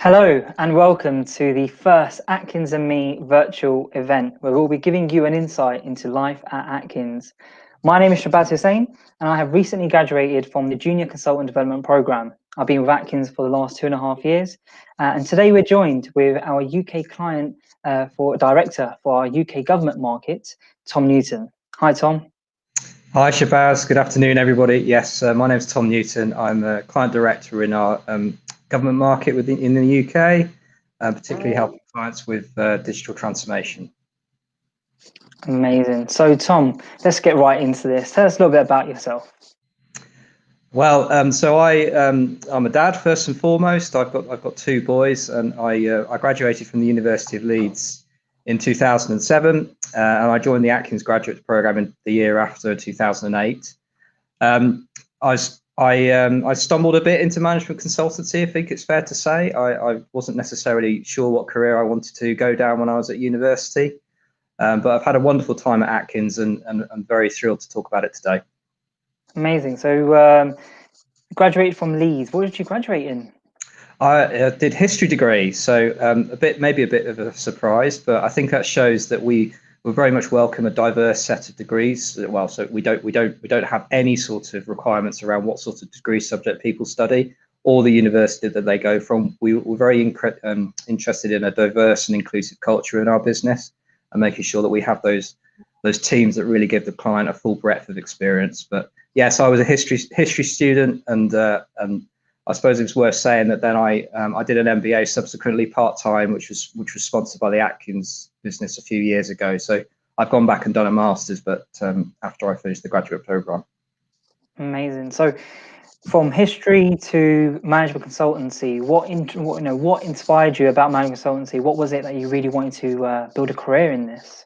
Hello and welcome to the first Atkins and Me virtual event where we'll be giving you an insight into life at Atkins. My name is Shabaz Hussain and I have recently graduated from the Junior Consultant Development Programme. I've been with Atkins for the last 2.5 years and today we're joined with our UK client director for our UK government market, Tom Newton. Hi Tom. Hi Shabaz, good afternoon everybody. Yes, my name is Tom Newton. I'm a client director in our government market in the UK, particularly helping clients with digital transformation. Amazing. So Tom, let's get right into this. Tell us a little bit about yourself. Well, I'm a dad first and foremost. I've got two boys, and I graduated from the University of Leeds in 2007, and I joined the Atkins graduate program in the year after 2008. I stumbled a bit into management consultancy. I think it's fair to say I wasn't necessarily sure what career I wanted to go down when I was at university, but I've had a wonderful time at Atkins, and I'm very thrilled to talk about it today. Amazing. So graduated from Leeds. What did you graduate in? I did history degree, so maybe a bit of a surprise, but I think that shows that we very much welcome a diverse set of degrees. Well, so we don't have any sort of requirements around what sort of degree subject people study or the university that they go from. We're very interested in a diverse and inclusive culture in our business and making sure that we have those teams that really give the client a full breadth of experience. But yes, I was a history student, and I suppose it's worth saying that then I did an MBA subsequently part-time, which was sponsored by the Atkins business a few years ago. So I've gone back and done a master's, but after I finished the graduate program. Amazing. So from history to management consultancy, what inspired you about management consultancy? What was it that you really wanted to build a career in this?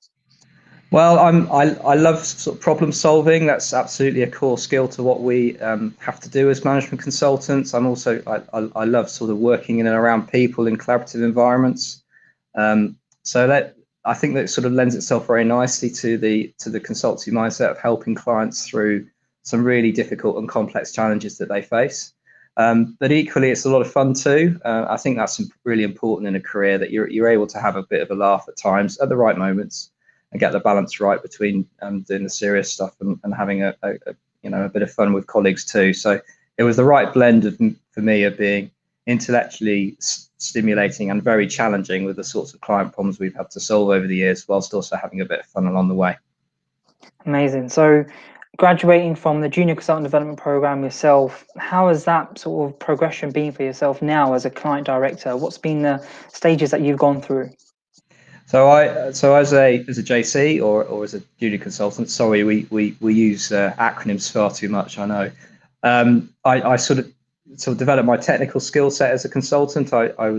Well, I love sort of problem solving. That's absolutely a core skill to what we have to do as management consultants. I love sort of working in and around people in collaborative environments. So that I think that sort of lends itself very nicely to the consultancy mindset of helping clients through some really difficult and complex challenges that they face. But equally, it's a lot of fun too. I think that's really important in a career, that you're able to have a bit of a laugh at times at the right moments, and get the balance right between doing the serious stuff and having a bit of fun with colleagues too. So it was the right blend for me of being intellectually stimulating and very challenging with the sorts of client problems we've had to solve over the years, whilst also having a bit of fun along the way. Amazing. So graduating from the Junior Consultant Development Program yourself, how has that sort of progression been for yourself now as a client director? What's been the stages that you've gone through? So as a JC or as a junior consultant, sorry, we use acronyms far too much, I know. I sort of developed my technical skill set as a consultant. I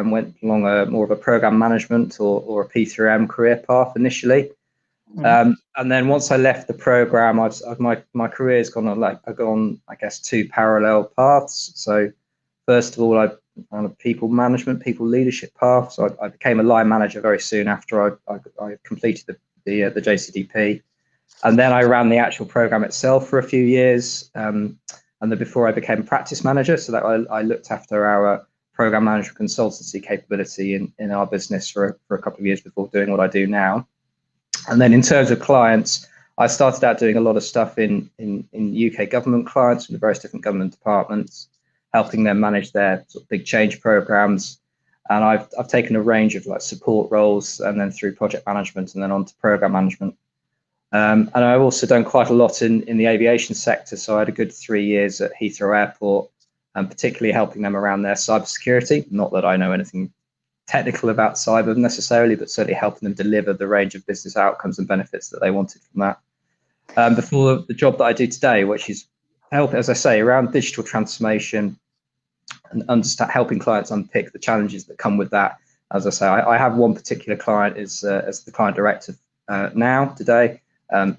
went along more of a program management or a P3M career path initially. And then once I left the program, my career's gone on I guess two parallel paths. So first of all, I on a people management, people leadership path. So I became a line manager very soon after I completed the JCDP, and then I ran the actual program itself for a few years. And then before I became a practice manager, so that I looked after our program management consultancy capability in our business for a couple of years before doing what I do now. And then in terms of clients, I started out doing a lot of stuff in UK government clients from the various different government departments, helping them manage their sort of big change programs. And I've taken a range of like support roles, and then through project management, and then on to program management. And I've also done quite a lot in the aviation sector. So I had a good 3 years at Heathrow Airport, and particularly helping them around their cybersecurity. Not that I know anything technical about cyber necessarily, but certainly helping them deliver the range of business outcomes and benefits that they wanted from that. Before the job that I do today, which is help, as I say, around digital transformation and helping clients unpick the challenges that come with that. As I say, I have one particular client as the client director now today, and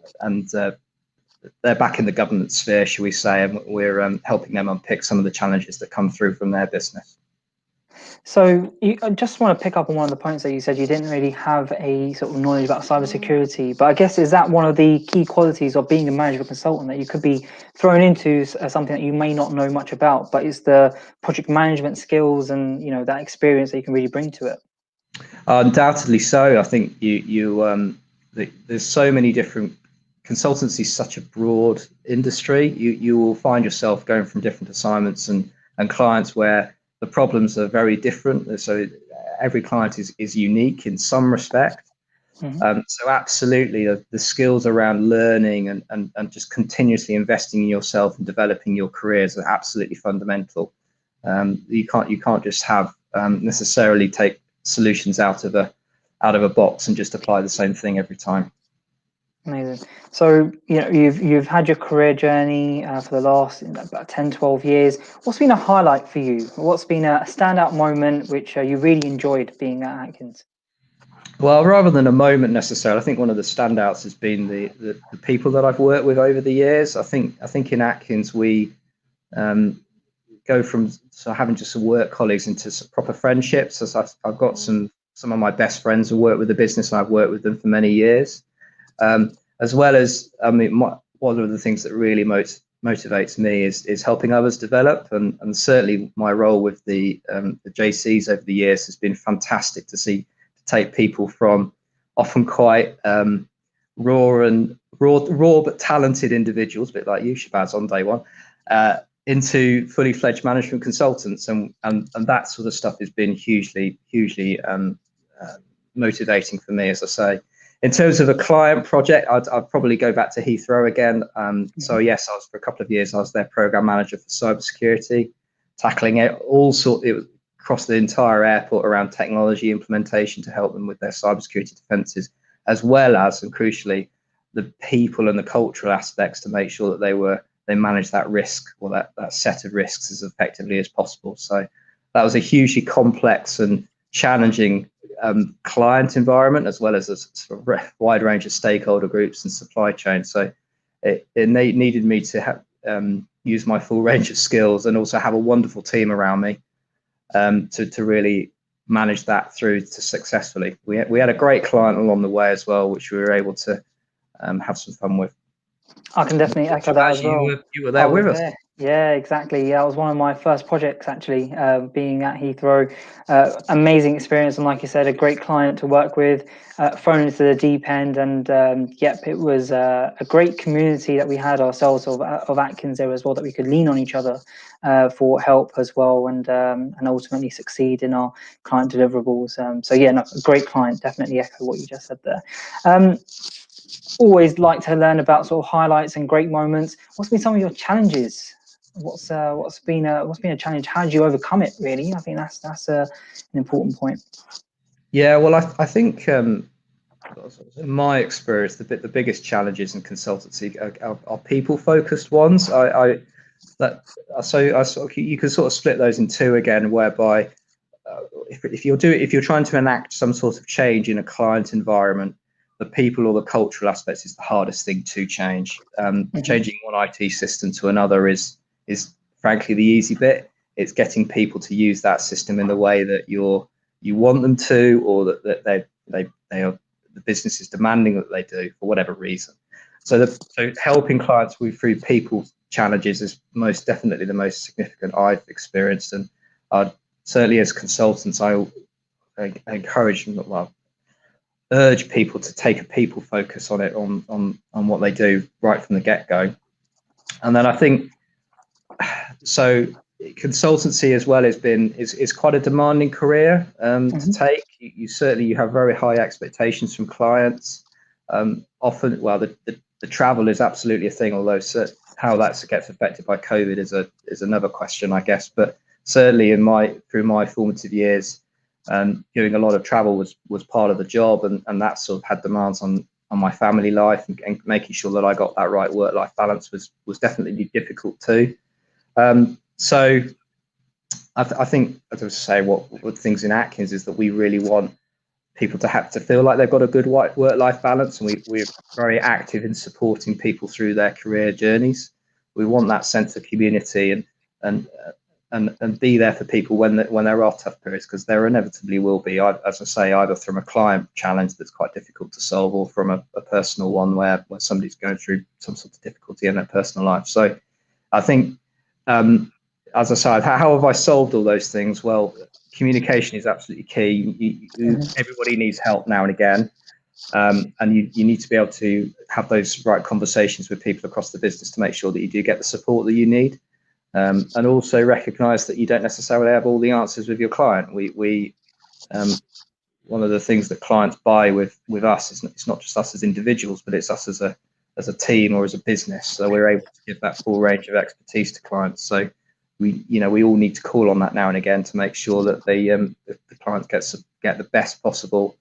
they're back in the government sphere, shall we say, and we're helping them unpick some of the challenges that come through from their business. So I just want to pick up on one of the points that you said you didn't really have a sort of knowledge about cybersecurity, but I guess is that one of the key qualities of being a management consultant that you could be thrown into something that you may not know much about, but it's the project management skills and that experience that you can really bring to it. Undoubtedly so. I think there's so many different consultancy, such a broad industry. You will find yourself going from different assignments and clients where the problems are very different. So every client is unique in some respect. So absolutely, the skills around learning and just continuously investing in yourself and developing your careers are absolutely fundamental. You can't just have necessarily take solutions out of a box and just apply the same thing every time. Amazing. So you've had your career journey for the last about 10, 12 years. What's been a highlight for you? What's been a standout moment which you really enjoyed being at Atkins? Well, rather than a moment necessarily, I think one of the standouts has been the people that I've worked with over the years. I think in Atkins we go from having just some work colleagues into some proper friendships. As I've got some of my best friends who work with the business, and I've worked with them for many years. As well as, I mean, one of the things that really motivates me is helping others develop, and certainly my role with the JCs over the years has been fantastic to see. Take people from often quite raw but talented individuals, a bit like you, Shabaz, on day one, into fully fledged management consultants, and that sort of stuff has been hugely motivating for me. As I say, in terms of a client project, I'd probably go back to Heathrow again. So yes, I was for a couple of years. I was their program manager for cybersecurity, tackling it all sort. It was across the entire airport around technology implementation to help them with their cybersecurity defenses, as well as, and crucially, the people and the cultural aspects to make sure that they manage that risk, or that set of risks, as effectively as possible. So that was a hugely complex and challenging client environment, as well as a sort of wide range of stakeholder groups and supply chain. So it needed me to have, use my full range of skills, and also have a wonderful team around me to really manage that through to successfully. We had a great client along the way as well, which we were able to have some fun with. I can definitely echo that as well. You were there with us. Yeah, exactly. Yeah, it was one of my first projects actually, being at Heathrow. Amazing experience, and like you said, a great client to work with. Thrown into the deep end, and yep, it was a great community that we had ourselves of Atkins there as well, that we could lean on each other for help as well, and ultimately succeed in our client deliverables. So yeah, no, a great client. Definitely echo what you just said there. Always like to learn about sort of highlights and great moments. What's been some of your challenges? What's been a challenge? How did you overcome it? Really, I think that's an important point. Yeah, well, I think in my experience, the biggest challenges in consultancy are people focused ones. You can sort of split those in two again, whereby if you're trying to enact some sort of change in a client environment, the people or the cultural aspects is the hardest thing to change. Changing one IT system to another is frankly the easy bit. It's getting people to use that system in the way that you want them to, or that they are, the business is demanding that they do for whatever reason. So helping clients through people challenges is most definitely the most significant I've experienced, and certainly as consultants, I encourage them, urge people to take a people focus on it, on what they do right from the get-go. And then I think so consultancy as well is quite a demanding career to take. You have very high expectations from clients. Often, well, the travel is absolutely a thing, although how that gets affected by COVID is another question, I guess. But certainly through my formative years, doing a lot of travel was part of the job, and that sort of had demands on my family life, and making sure that I got that right work-life balance was definitely difficult too. So I think, as I was saying, what things in Atkins is that we really want people to have to feel like they've got a good work-life balance, and we're very active in supporting people through their career journeys. We want that sense of community and and be there for people when there are tough periods, because there inevitably will be, as I say, either from a client challenge that's quite difficult to solve, or from a personal one where somebody's going through some sort of difficulty in their personal life. So I think, as I said, how have I solved all those things? Well, communication is absolutely key. Everybody needs help now and again. And you need to be able to have those right conversations with people across the business to make sure that you do get the support that you need. And also recognize that you don't necessarily have all the answers with your client. One of the things that clients buy with us is it's not just us as individuals, but it's us as a team or as a business. So we're able to give that full range of expertise to clients. So we all need to call on that now and again to make sure that the clients get the best possible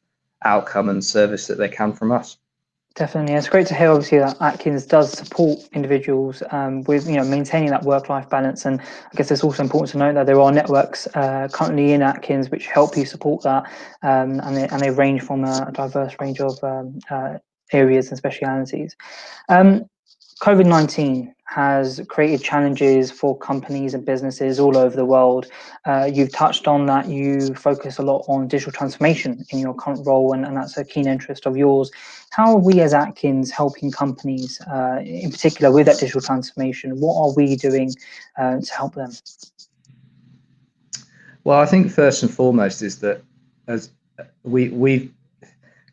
outcome and service that they can from us. Definitely, it's great to hear. Obviously, that Atkins does support individuals with maintaining that work-life balance, and I guess it's also important to note that there are networks currently in Atkins which help you support that, and they range from a diverse range of areas and specialities. COVID-19 has created challenges for companies and businesses all over the world. You've touched on that you focus a lot on digital transformation in your current role, and that's a keen interest of yours. How are we as Atkins helping companies, in particular with that digital transformation? What are we doing to help them? Well, I think first and foremost is that as we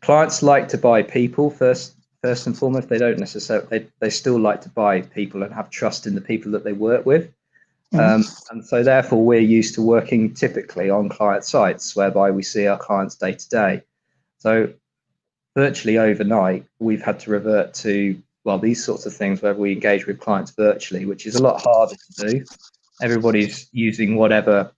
clients like to buy people first and foremost. They don't necessarily, they still like to buy people and have trust in the people that they work with. And so therefore we're used to working typically on client sites whereby we see our clients day to day. So virtually overnight, we've had to revert to, well, these sorts of things where we engage with clients virtually, which is a lot harder to do. Everybody's using whatever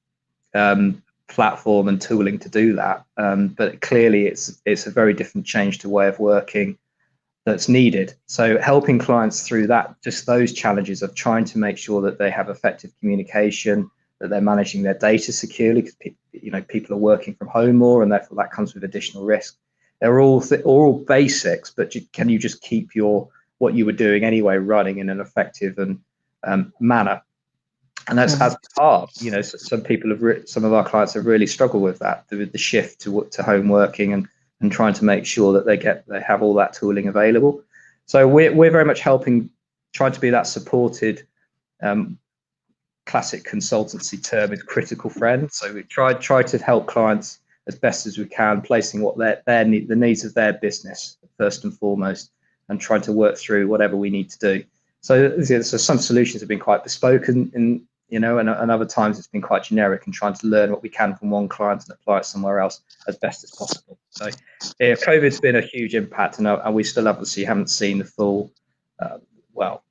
platform and tooling to do that. But clearly it's a very different change to way of working that's needed. So helping clients through that, just those challenges of trying to make sure that they have effective communication, that they're managing their data securely, because people are working from home more, and therefore that comes with additional risk. They're all basics, but can you just keep what you were doing anyway running in an effective and manner? And that's hard. Some of our clients have really struggled with that, with the shift to home working and trying to make sure that they have all that tooling available. So we're very much trying to be that supported, classic consultancy term is critical friend. So we try to help clients as best as we can, placing what the needs of their business first and foremost, and trying to work through whatever we need to do. So some solutions have been quite bespoke, and other times it's been quite generic, and trying to learn what we can from one client and apply it somewhere else as best as possible. So yeah, COVID's been a huge impact, and we still obviously haven't seen the full.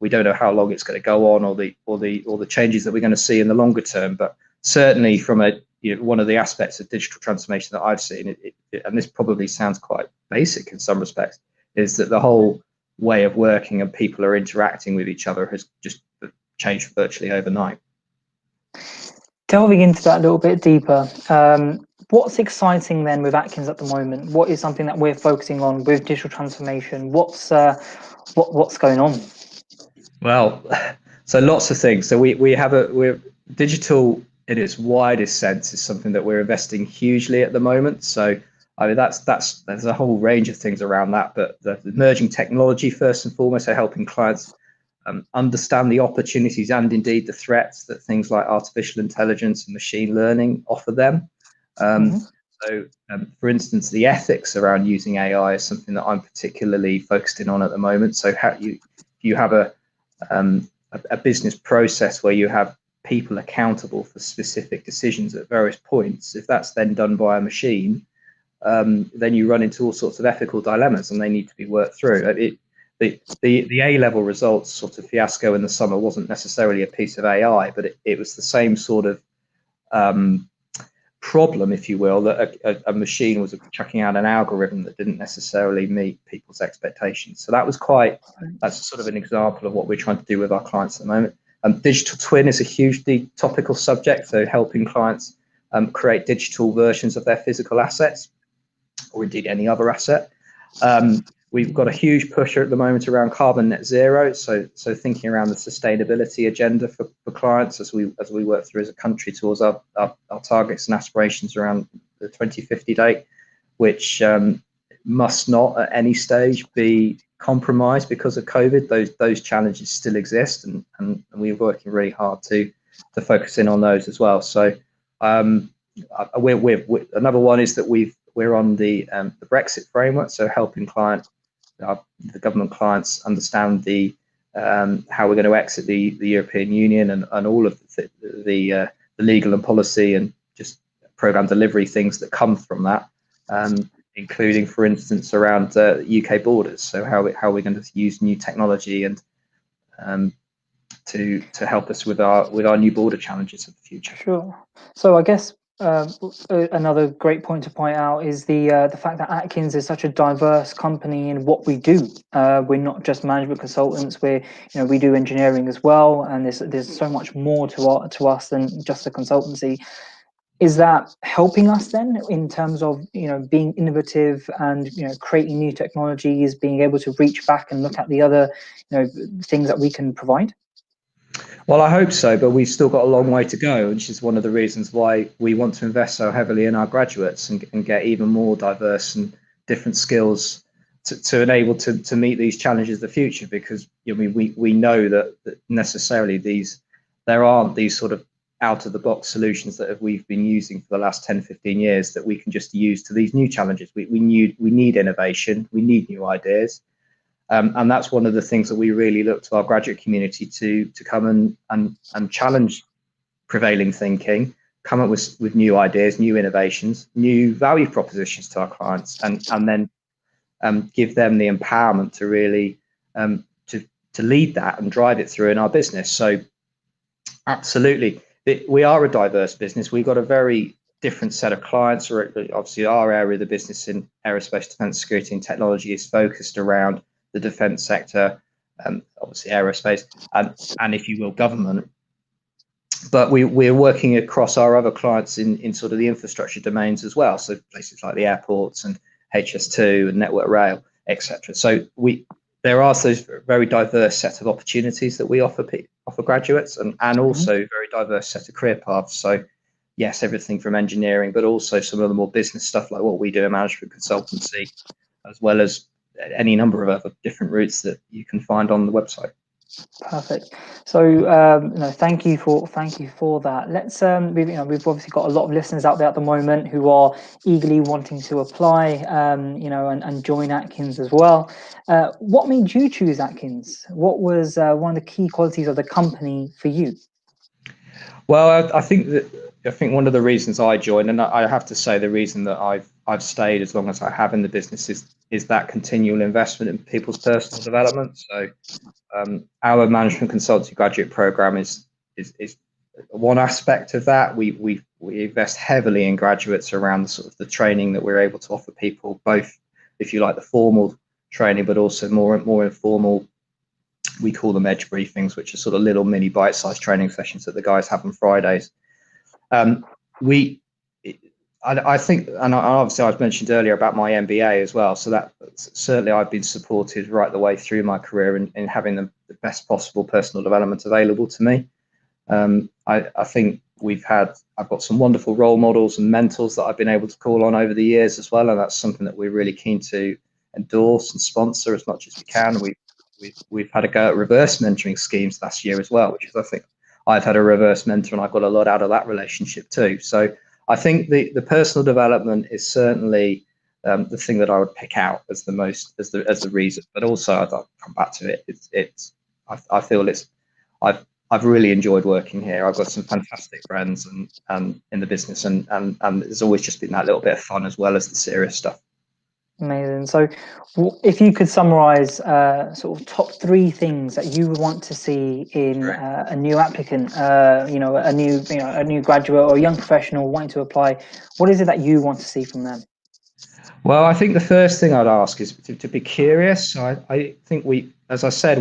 We don't know how long it's going to go on, or the changes that we're going to see in the longer term. But certainly, from one of the aspects of digital transformation that I've seen, and this probably sounds quite basic in some respects, is that the whole way of working and people are interacting with each other has just changed virtually overnight. Delving into that a little bit deeper, what's exciting then with Atkins at the moment? What is something that we're focusing on with digital transformation? What's going on? Well, so lots of things. So we're digital in its widest sense is something that we're investing hugely at the moment. So I mean there's a whole range of things around that, but the emerging technology first and foremost, are helping clients understand the opportunities and indeed the threats that things like artificial intelligence and machine learning offer them. So, for instance, the ethics around using AI is something that I'm particularly focused in on at the moment. So, how you have a business process where you have people accountable for specific decisions at various points. If that's then done by a machine, then you run into all sorts of ethical dilemmas, and they need to be worked through. The A-level results sort of fiasco in the summer wasn't necessarily a piece of AI, but it was the same sort of problem, if you will, that a machine was chucking out an algorithm that didn't necessarily meet people's expectations. So that's sort of an example of what we're trying to do with our clients at the moment. Digital twin is a hugely topical subject, so helping clients create digital versions of their physical assets, or indeed any other asset. We've got a huge pusher at the moment around carbon net zero. So thinking around the sustainability agenda for clients as we work through as a country towards our targets and aspirations around the 2050 date, which must not at any stage be compromised because of COVID. Those challenges still exist, and we're working really hard to focus in on those as well. So we're another one is that we're on the Brexit framework, so helping the government clients understand the how we're going to exit the European Union and all of the legal and policy and just program delivery things that come from that, including, for instance, around UK borders. So how we're going to use new technology and to help us with our new border challenges of the future. Sure. So I guess another great point to point out is the fact that Atkins is such a diverse company in what we do. We're not just management consultants. We do engineering as well, and there's so much more to us than just a consultancy. Is that helping us then in terms of being innovative and creating new technologies, being able to reach back and look at the other things that we can provide? Well, I hope so, but we've still got a long way to go, which is one of the reasons why we want to invest so heavily in our graduates and get even more diverse and different skills to enable to meet these challenges of the future. Because we know that necessarily there aren't these sort of out of the box solutions that we've been using for the last 10, 15 years that we can just use to these new challenges. We need innovation, we need new ideas. And that's one of the things that we really look to our graduate community to come and challenge prevailing thinking, come up with new ideas, new innovations, new value propositions to our clients, and then give them the empowerment to really to lead that and drive it through in our business. So absolutely, we are a diverse business. We've got a very different set of clients. Obviously, our area of the business in aerospace, defence, security and technology is focused around the defence sector, obviously aerospace, and if you will, government. But we're working across our other clients in sort of the infrastructure domains as well. So places like the airports and HS2 and Network Rail, etc. So there are those very diverse set of opportunities that we offer graduates, and also very diverse set of career paths. So yes, everything from engineering, but also some of the more business stuff like what we do in management consultancy, as well as any number of other different routes that you can find on the website. Perfect. So thank you for that. Let's we've obviously got a lot of listeners out there at the moment who are eagerly wanting to apply and join Atkins as well. What made you choose Atkins? What was one of the key qualities of the company for you? Well, I think one of the reasons I joined, and I have to say the reason that I've stayed as long as I have in the business is that continual investment in people's personal development. So our management consultancy graduate program is one aspect of that. We invest heavily in graduates around the sort of the training that we're able to offer people, both, if you like, the formal training, but also more informal. We call them edge briefings, which are sort of little mini bite-sized training sessions that the guys have on Fridays. I think, and obviously I've mentioned earlier about my MBA as well. So that certainly I've been supported right the way through my career in having the best possible personal development available to me. I think I've got some wonderful role models and mentors that I've been able to call on over the years as well. And that's something that we're really keen to endorse and sponsor as much as we can. We've had a go at reverse mentoring schemes last year as well, which is, I think I've had a reverse mentor and I've got a lot out of that relationship too. So I think the personal development is certainly the thing that I would pick out as the reason. But also, I'll come back to it. I feel I've really enjoyed working here. I've got some fantastic friends and in the business, and there's always just been that little bit of fun as well as the serious stuff. Amazing. So if you could summarize sort of top 3 things that you would want to see in a new applicant, a new graduate or a young professional wanting to apply, what is it that you want to see from them? Well, I think the first thing I'd ask is to be curious. I think as I said,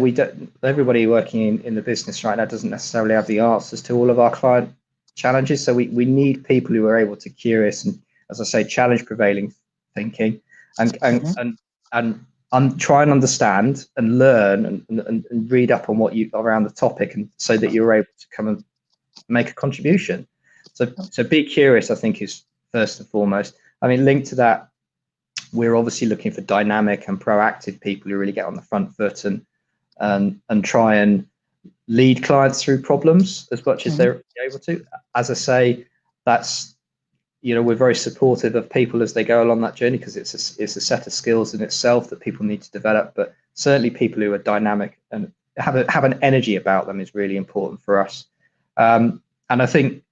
everybody working in the business right now doesn't necessarily have the answers to all of our client challenges. So we need people who are able to curious and, as I say, challenge prevailing thinking and try and understand and learn and read up on what you around the topic, and so that you're able to come and make a contribution. So be curious, I think, is first and foremost. I mean, linked to that, we're obviously looking for dynamic and proactive people who really get on the front foot and try and lead clients through problems as much as they're able to. As I say, that's, we're very supportive of people as they go along that journey, because it's a set of skills in itself that people need to develop. But certainly people who are dynamic and have an energy about them is really important for us. And I think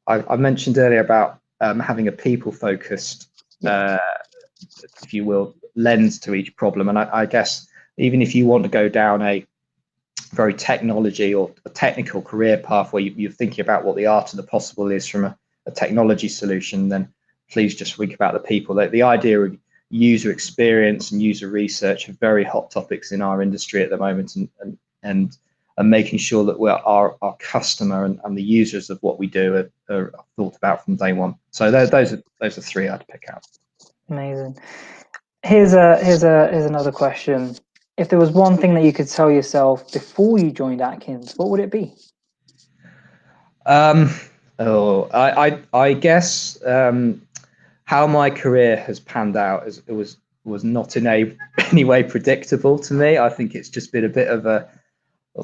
I mentioned earlier about having a people-focused, if you will, lens to each problem. And I guess even if you want to go down a very technology or a technical career path where you're thinking about what the art of the possible is from a technology solution, then please just think about the people. The idea of user experience and user research are very hot topics in our industry at the moment, and making sure that our customer and the users of what we do are thought about from day one. So those are three I'd pick out. Amazing. Here's another question. If there was one thing that you could tell yourself before you joined Atkins, what would it be? I guess how my career has panned out was not in any way predictable to me. I think it's just been a bit of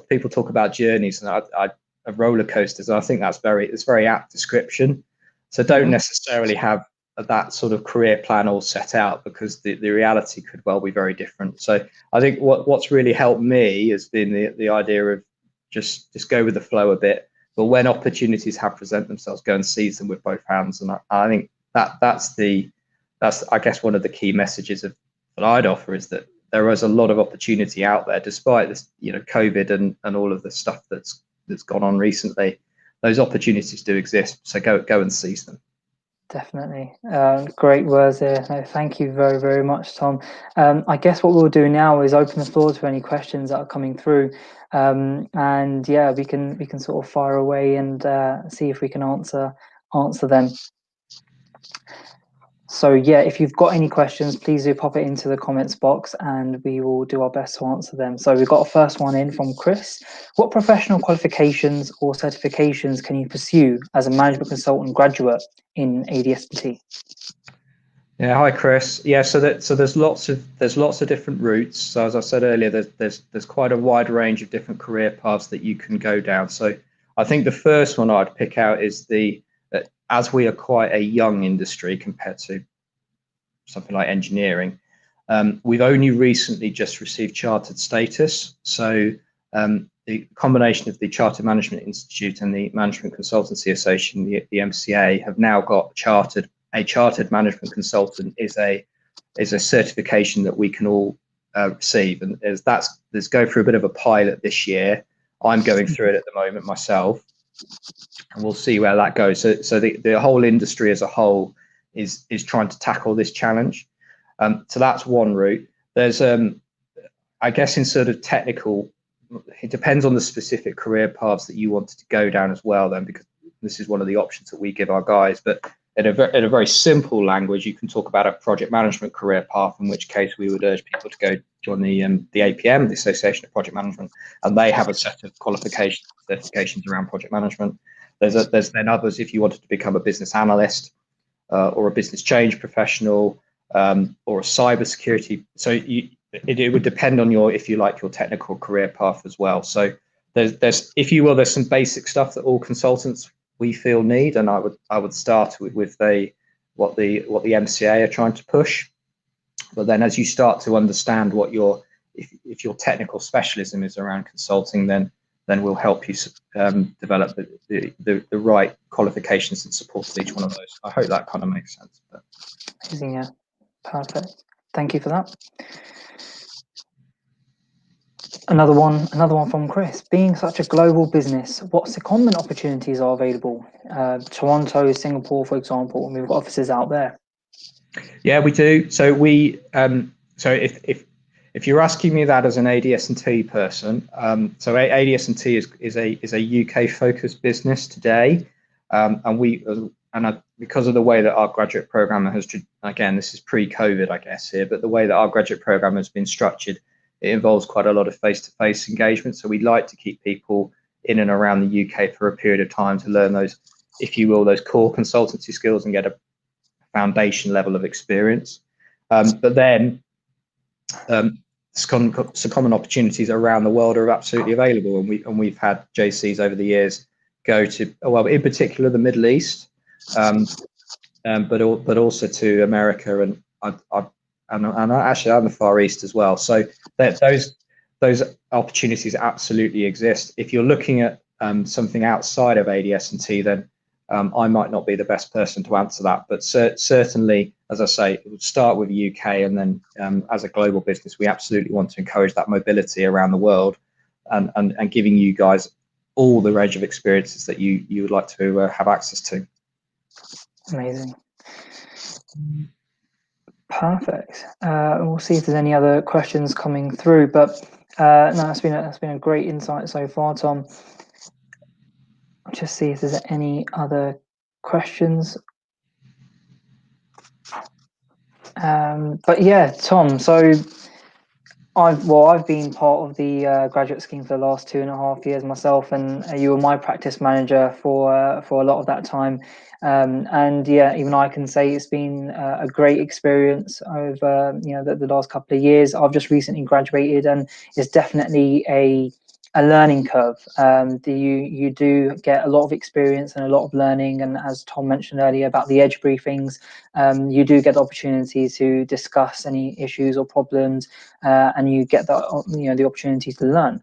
people talk about journeys and a roller coasters. I think it's very apt description. So don't necessarily have that sort of career plan all set out, because the reality could well be very different. So I think what's really helped me has been the idea of just go with the flow a bit, but when opportunities have present themselves, go and seize them with both hands. And I think that's I guess one of the key messages that I'd offer, is that there is a lot of opportunity out there, despite this, COVID and all of the stuff that's gone on recently. Those opportunities do exist, so go and seize them. Definitely. Great words there. No, thank you very, very much, Tom. I guess what we'll do now is open the floor to any questions that are coming through. And yeah, we can sort of fire away and see if we can answer them. So yeah, if you've got any questions, please do pop it into the comments box and we will do our best to answer them. So we've got a first one in from Chris. What professional qualifications or certifications can you pursue as a management consultant graduate in ADS&T? Yeah, hi Chris. Yeah, so there's lots of different routes. So as I said earlier, there's quite a wide range of different career paths that you can go down. So I think the first one I'd pick out is as we are quite a young industry compared to something like engineering, we've only recently just received chartered status. So the combination of the Chartered Management Institute and the Management Consultancy Association, the MCA, have now got a chartered management consultant is a certification that we can all receive, and there's go through a bit of a pilot this year. I'm going through it at the moment myself, and we'll see where that goes. So the whole industry as a whole is trying to tackle this challenge. So that's one route. There's I guess in sort of technical, it depends on the specific career paths that you wanted to go down as well, then, because this is one of the options that we give our guys. But in a very simple language, you can talk about a project management career path, in which case we would urge people to go join the APM, the Association of Project Management, and they have a set of qualifications, certifications around project management. There's then others if you wanted to become a business analyst or a business change professional or a cybersecurity. So it would depend on your technical career path as well. So there's if you will, there's some basic stuff that all consultants we feel need, and I would start with what the MCA are trying to push. But then as you start to understand what if your technical specialism is around consulting, then we'll help you develop the right qualifications and support each one of those. I hope that kind of makes sense. Amazing, yeah, perfect. Thank you for that. Another one from Chris. Being such a global business, what secondment opportunities are available? Toronto, Singapore, for example, and we've got offices out there. Yeah, we do. So if you're asking me that as an ADS&T person, so ADS&T is a UK focused business today, and because of the way that our graduate program has, again, this is pre-COVID, I guess here, but the way that our graduate program has been structured, it involves quite a lot of face-to-face engagement. So we like to keep people in and around the UK for a period of time to learn those, if you will, those core consultancy skills and get a foundation level of experience. But then common opportunities around the world are absolutely available, and we've had JCs over the years go to, well, in particular the Middle East, but also to America and actually and the Far East as well. So those opportunities absolutely exist. If you're looking at something outside of ADS&T, then I might not be the best person to answer that, but certainly, as I say, it would start with the UK, and then as a global business, we absolutely want to encourage that mobility around the world, and giving you guys all the range of experiences that you would like to have access to. Amazing. Perfect. We'll see if there's any other questions coming through, but no, that's been a great insight so far, Tom. I'll just see if there's any other questions. But yeah, Tom, so I've been part of the graduate scheme for the last 2.5 years myself, and you were my practice manager for a lot of that time. And yeah, even I can say it's been a great experience over the last couple of years. I've just recently graduated, and it's definitely a learning curve. You do get a lot of experience and a lot of learning, and as Tom mentioned earlier about the edge briefings, you do get the opportunity to discuss any issues or problems, and you get the opportunity to learn.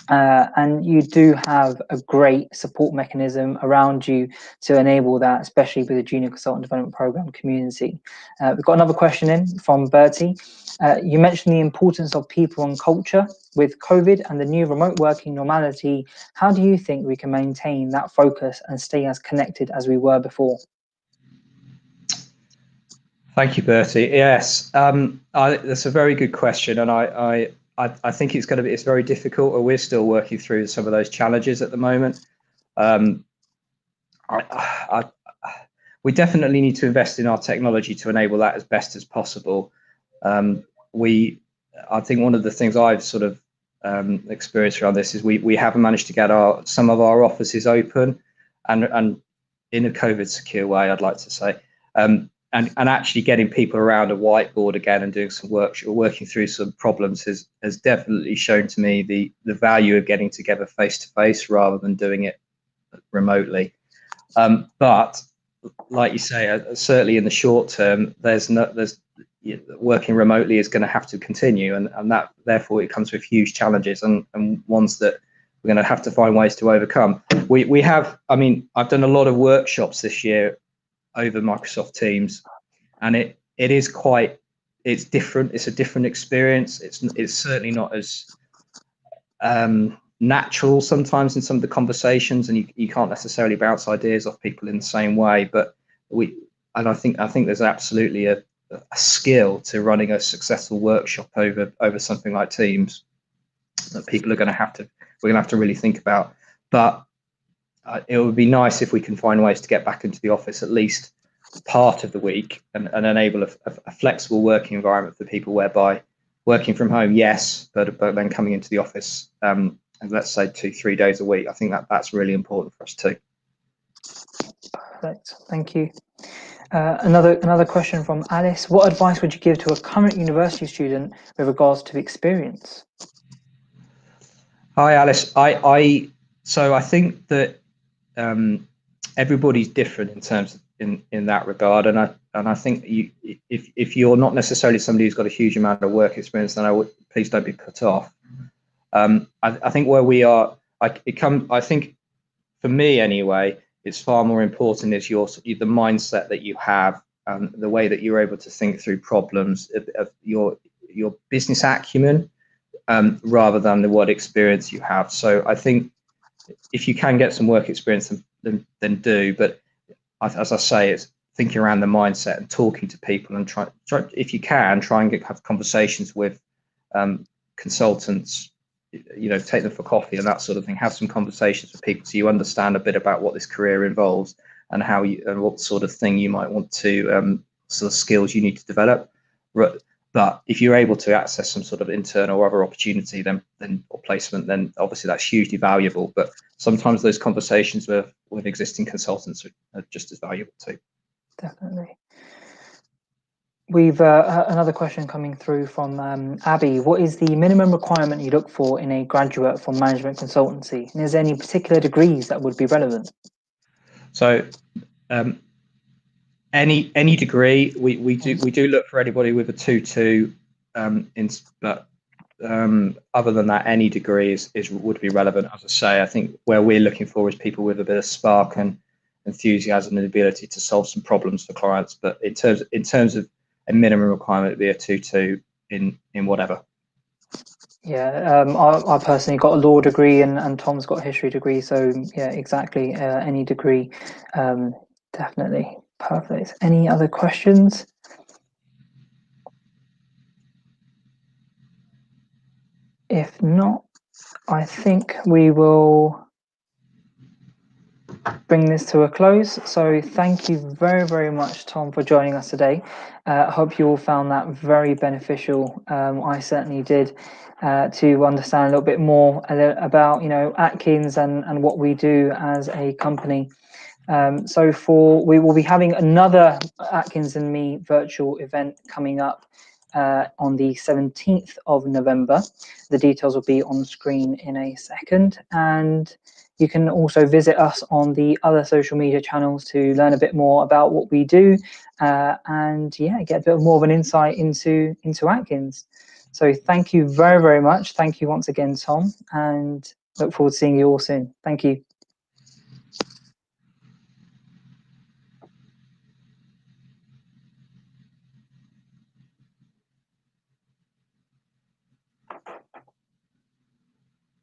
And you do have a great support mechanism around you to enable that, especially with the Junior Consultant Development Program community. We've got another question in from Bertie. You mentioned the importance of people and culture. With COVID and the new remote working normality, how do you think we can maintain that focus and stay as connected as we were before? Thank you, Bertie. Yes, that's a very good question, and I think it's very difficult, or we're still working through some of those challenges at the moment. We definitely need to invest in our technology to enable that as best as possible. I think one of the things I've sort of experienced around this is we haven't managed to get some of our offices open, and in a COVID secure way, I'd like to say. And actually getting people around a whiteboard again and doing some work, working through some problems has definitely shown to me the value of getting together face to face rather than doing it remotely. But like you say, certainly in the short term, working remotely is going to have to continue, and that therefore it comes with huge challenges and ones that we're going to have to find ways to overcome. I've done a lot of workshops this year over Microsoft Teams, and it's different. It's a different experience. It's certainly not as natural sometimes in some of the conversations, and you can't necessarily bounce ideas off people in the same way. But I think there's absolutely a skill to running a successful workshop over something like Teams that we're going to have to really think about. But it would be nice if we can find ways to get back into the office at least part of the week and enable a flexible working environment for people, whereby working from home, yes, but then coming into the office, let's say 2-3 days a week. I think that's really important for us too. Perfect, thank you. Another question from Alice. What advice would you give to a current university student with regards to experience? Hi, Alice. So I think that everybody's different in terms of in that regard, and I think if you're not necessarily somebody who's got a huge amount of work experience, then please don't be put off. I think where we are, I think for me anyway, it's far more important is the mindset that you have, the way that you're able to think through problems, of your business acumen, rather than the what experience you have. So I think if you can get some work experience, then do. But as I say, it's thinking around the mindset and talking to people, and try if you can try and have conversations with consultants. Take them for coffee and that sort of thing. Have some conversations with people so you understand a bit about what this career involves, and how you and what sort of thing you might want to sort of skills you need to develop. But if you're able to access some sort of internal or other opportunity, then or placement, then obviously that's hugely valuable. But sometimes those conversations with existing consultants are just as valuable too. Definitely. We've another question coming through from Abby. What is the minimum requirement you look for in a graduate from management consultancy? And is there any particular degrees that would be relevant? So any degree, we do look for anybody with a 2-2, but other than that, any degree would be relevant. As I say, I think where we're looking for is people with a bit of spark and enthusiasm and ability to solve some problems for clients. But in terms of a minimum requirement, it'd be a 2-2 in whatever. Yeah, I personally got a law degree, and Tom's got a history degree. So yeah, exactly. Any degree, definitely perfect. Any other questions? If not, I think we will bring this to a close. So thank you very, very much, Tom, for joining us today. I hope you all found that very beneficial. I certainly did, to understand a little bit more about, Atkins and what we do as a company. We will be having another Atkins and Me virtual event coming up on the 17th of November. The details will be on the screen in a second, and you can also visit us on the other social media channels to learn a bit more about what we do, and yeah, get a bit more of an insight into Atkins. So thank you very, very much. Thank you once again, Tom, and look forward to seeing you all soon. Thank you.